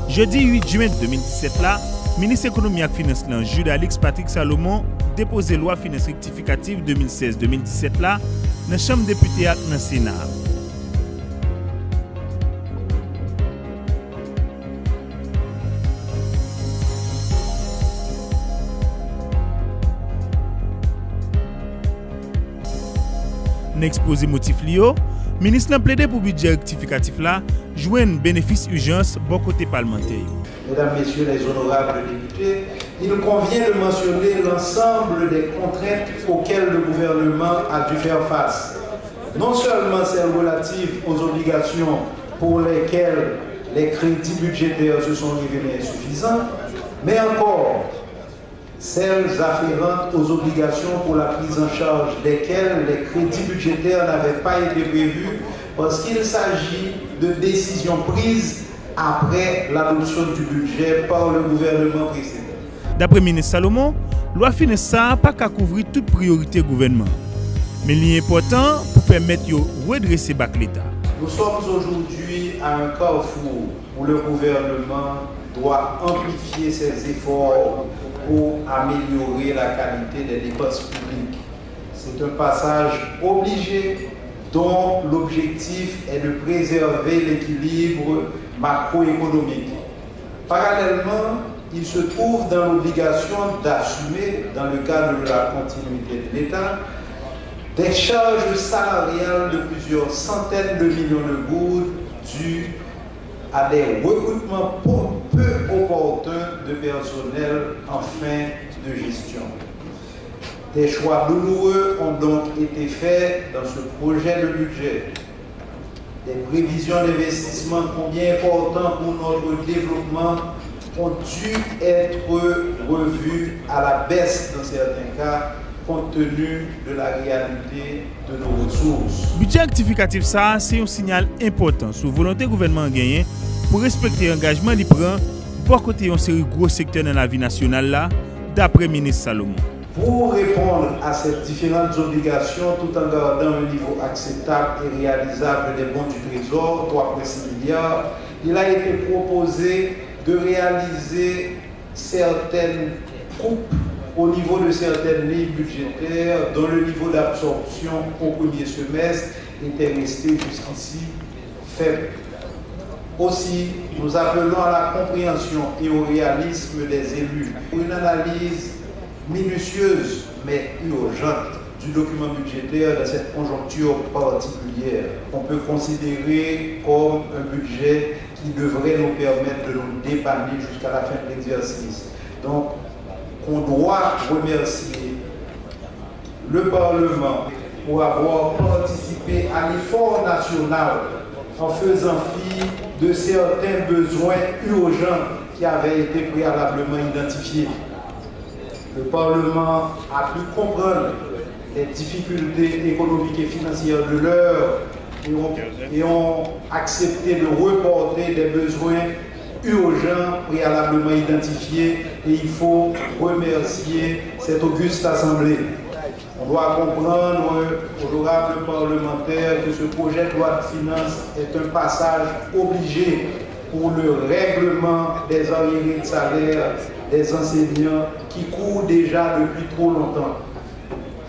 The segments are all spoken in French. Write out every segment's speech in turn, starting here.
Jeudi 8 juin 2017 là, ministre économie et finance là, Jude Alix Patrick Salomon déposé loi finance rectificative 2016-2017 là dans la Chambre députés et dans le Sénat. Dans l'exposé motif lié, ministre a plaidé pour budget rectificatif là, jouer un bénéfice urgence bon côté parlementaire. Mesdames, Messieurs les honorables députés, il convient de mentionner l'ensemble des contraintes auxquelles le gouvernement a dû faire face. Non seulement celles relatives aux obligations pour lesquelles les crédits budgétaires se sont révélés insuffisants, mais encore celles afférentes aux obligations pour la prise en charge desquelles les crédits budgétaires n'avaient pas été prévus parce qu'il s'agit de décisions prises après l'adoption du budget par le gouvernement précédent. D'après le ministre Salomon, la loi finance n'a pas qu'à couvrir toute priorité gouvernement. Mais l'important pour permettre de redresser l'État. Nous sommes aujourd'hui à un carrefour où le gouvernement doit amplifier ses efforts pour améliorer la qualité des dépenses publiques. C'est un passage obligé dont l'objectif est de préserver l'équilibre macroéconomique. Parallèlement, il se trouve dans l'obligation d'assumer, dans le cadre de la continuité de l'État, des charges salariales de plusieurs centaines de millions de gouttes dues à des recrutements peu opportuns de personnel en fin de gestion. Des choix douloureux ont donc été faits dans ce projet de budget. Des prévisions d'investissement combien importantes pour notre développement ont dû être revues à la baisse dans certains cas, compte tenu de la réalité de nos ressources. Budget rectificatif, ça, c'est un signal important sur la volonté du gouvernement de gagner pour respecter l'engagement qu'il prend pour côté une série de gros secteurs dans la vie nationale, là, d'après le ministre Salomon. Pour répondre à ces différentes obligations, tout en gardant un niveau acceptable et réalisable des bons du Trésor, 3,6 milliards, il a été proposé de réaliser certaines coupes au niveau de certaines lignes budgétaires dont le niveau d'absorption au premier semestre était resté jusqu'ici faible. Aussi, nous appelons à la compréhension et au réalisme des élus pour une analyse minutieuse mais urgente du document budgétaire dans cette conjoncture particulière. On peut considérer comme un budget qui devrait nous permettre de nous dépanner jusqu'à la fin de l'exercice. Donc, on doit remercier le Parlement pour avoir participé à l'effort national en faisant fi de certains besoins urgents qui avaient été préalablement identifiés. Le Parlement a pu comprendre les difficultés économiques et financières de l'heure et ont accepté de reporter des besoins urgents préalablement identifiés, et il faut remercier cette auguste assemblée. On doit comprendre, honorables parlementaires, que ce projet de loi de finances est un passage obligé pour le règlement des arriérés de salaire des enseignants qui courent déjà depuis trop longtemps.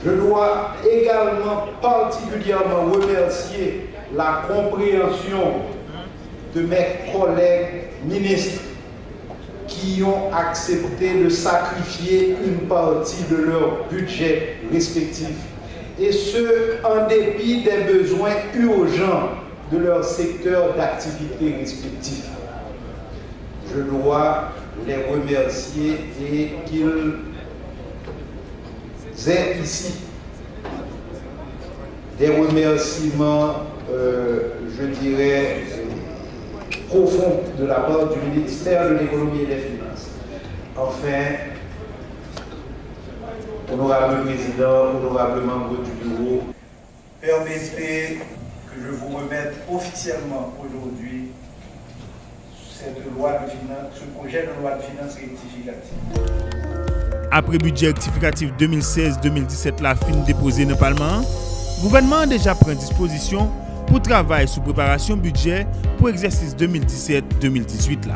Je dois également particulièrement remercier la compréhension de mes collègues ministres qui ont accepté de sacrifier une partie de leur budget respectif, et ce, en dépit des besoins urgents de leur secteur d'activité respectif. Je dois les remercier et qu'ils aient ici des remerciements, je dirais, profonds de la part du ministère de l'économie et des finances. Enfin, honorable président, honorable membre du bureau, permettez que je vous remette officiellement aujourd'hui cette loi de finances, ce projet de loi de finances rectificative. Après budget rectificatif 2016-2017 la fin déposé dans le Parlement, le gouvernement a déjà pris disposition pour travailler sur préparation budget pour l'exercice 2017-2018 là.